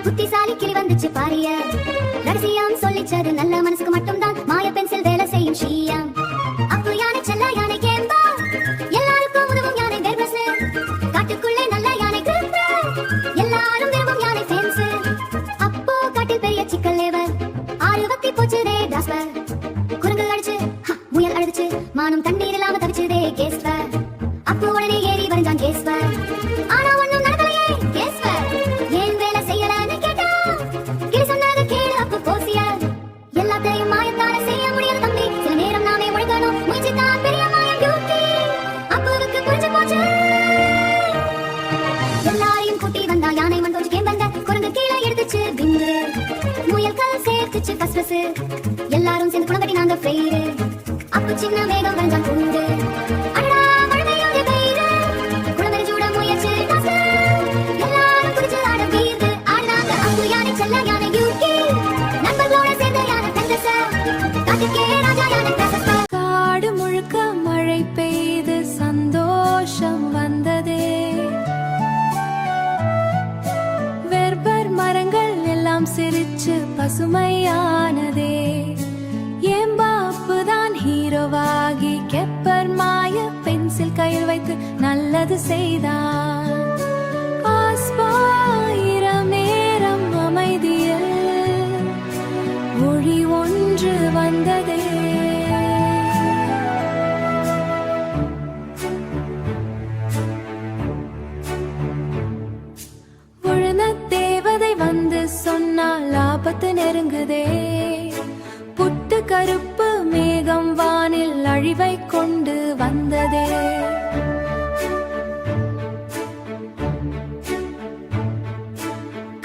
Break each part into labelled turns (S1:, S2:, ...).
S1: புத்திசாலி கிளி வந்துச்சு பாரிய ரகசியம் சொல்லிச்சது நல்ல மனசுக்கு மட்டும்தான் மாய பென்சில் வேலை செய்யும் ஷியாம் அப்பு யானை செல்ல யானை கேம்பா எல்லாருக்கும் உதவும் யானை தெர்பஸ் காட்டுக்குள்ளே நல்ல யானை கிரிப் எல்லாரும் விரும்பும் யானை ஃபென்ஸ் அப்போ காட்டில் பெரிய சிக்கல் லேவர் ஆறு வத்தி போச்சுதே டாஸ்பர் குரங்கு அடிச்சு முயல் அழுதுச்சு மானும் தண்ணீர் இல்லாம தவிச்சுதே கேஸ்வர் அப்போ உடனே ஏறி வரைஞ்சான் கேஸ்வர் ஆனா ஒண்ணும் நடக்கலையே கேஸ்வர் ஏன் வேலை செய்யலன்னு கேட்டா கிளி சொன்னது கேளு அப்போ போசியல் எல்லாத்தையும் மாயத்தால செய்ய முடியாது தம்பி சில நேரம் நாமே உழைக்கணும் முயற்சி தான் பெரிய மாயம் யூகி அப்போவுக்கு புரிஞ்சு போச்சு எல்லாரையும் கூட்டி வந்தா யானை மண் கொஞ்சம் கேம் வந்த குரங்கு கீழே எடுத்துச்சு பிங்கு முயல் கல் சேர்த்துச்சு பஸ்பஸ் எல்லாரும் சேர்ந்து குளம் கட்டி நாங்க ஃப்ரெய்டு அப்போ சின்ன வேகம் வரைஞ்சான் குண்டு அடடா மழமையோட பெய்து குளமென சூட முயற்சி எல்லாரும் குடிச்சு ஆட வீர்து ஆடினாங்க அப்போ யானை செல்ல யானை யூகி நண்பர்களோட சேர்ந்த யானை பெண்டச காட்டுக்கே ராஜா யானை பிரசஸ்த
S2: காடு முழுக்க மழை பெய்து சந்தோஷம் வந்ததே வெர்பர் மரங்கள் எல்லாம் சிரிச்சு பசுமையானதே ஏம்பா அப்புதான் ஹீரோவாகி கெப்பர் மாய பென்சில் கையில் வைத்து நல்லது செய்தான் ஆஸ்பாயிரம் நேரம் அமைதியில் ஒளி ஒன்று வந்ததே உழுந்த தேவதை வந்து சொன்னால் ஆபத்து நெருங்குதே புட்டு கருப்பு மேகம் வானில் அழிவை கொண்டு வந்ததே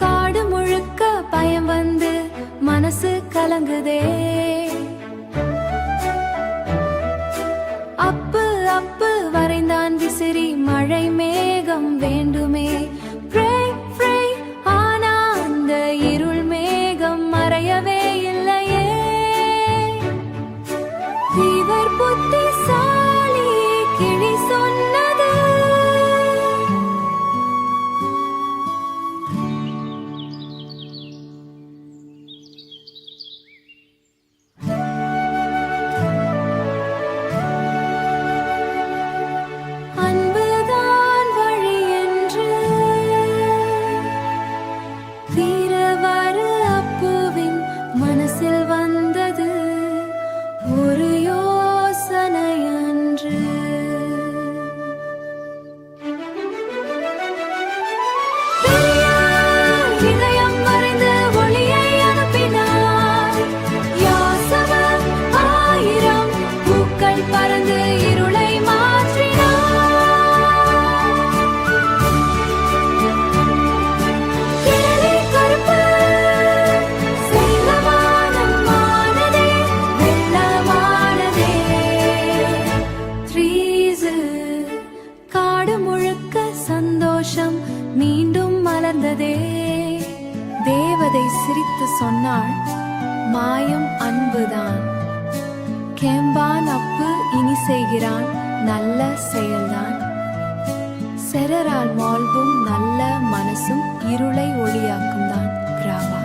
S2: காடு முழுக்க பயம் வந்து மனசு கலங்குதே அப்பு அப்பு வரைந்தான் விசிறி மழை மேகம் வேண்டுமே Pray, pray, ஆனா அந்த இருள் மேகம் மறையவே இல்லையே இவர் புத்திசாலி கிளி சொன்னது அன்புதான் வழி என்று வீரவரு அப்புவின் மனசில் வந்தது ஒரு யோசனை அன்று இதயம் வரைந்து ஒளியை அனுப்பினார் யாசவர் ஆயிரம் பூக்கள் பறந்து இருளை மாற்றினார் கிளி கருப்பு செல்வமானதே வெள்ளமானதே த்ரீஸு காடு முழுக்க சந்தோஷம் மீண்டும் மலர்ந்ததே தேவதை சிரித்து சொன்னாள் மாயம் அன்புதான் கேம்பான் அப்பு இனி செய்கிறான் நல்ல செயல்தான் செரரால் மால்பும் நல்ல மனசும் இருளை ஒளியாக்கும் தான் கிராவா